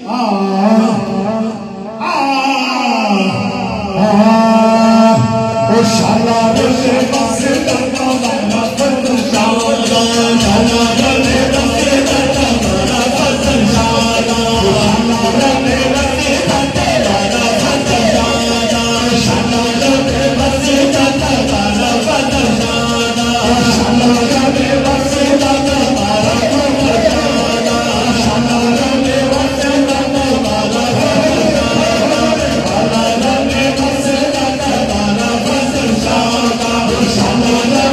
O şalara se bası da bana fazıl şala şalara ne bası da bana fazıl şala şalara ne bası da bana fazıl şala şalara ne bası da bana fazıl şala şalara ne bası da bana fazıl şala şalara ne bası da bana fazıl şalara ne bası da bana fazıl şala şalara ne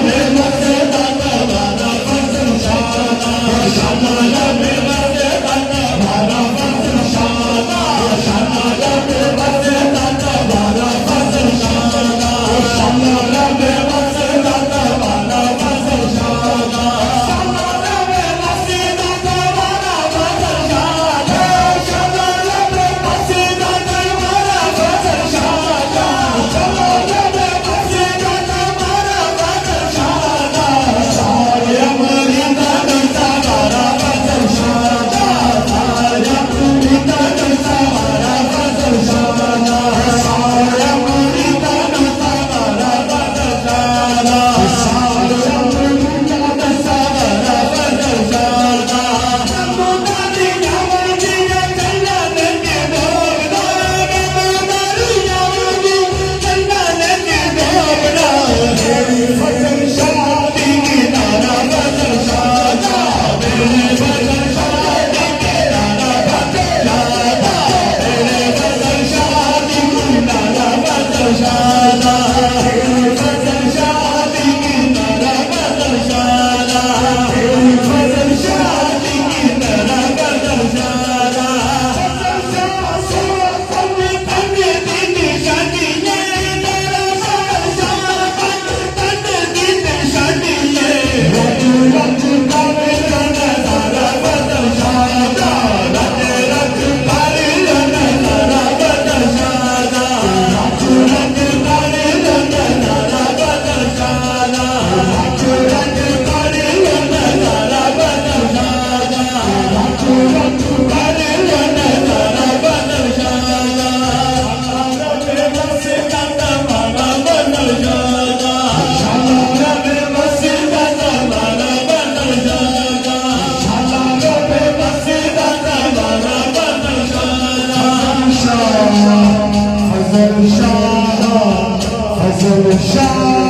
bası da bana fazıl şala şalara ne bası da bana fazıl şala şalara ne bası da bana fazıl şala şalara ne bası da bana fazıl şala şalara ne bası da bana fazıl şala şalara ne bası da bana fazıl şala şalara ne bası da bana fazıl şala şaya mırida dansa bana fazıl şala şaya mırida dansa bana fazıl şala şaya mırida dansa bana fazıl şala şaya mırida dansa bana fazıl şala Mudari yavudi cannane ki dogna Mudari yavudi cannane ki dogna Meri fazıl şadi ki nara fazıl şala Meri fazıl şadi ki nara fazıl şala Meri fazıl şadi ki nara fazıl şala Meri fazıl şadi ki nara fazıl şala Meri fazıl şadi ki nara fazıl şala Shah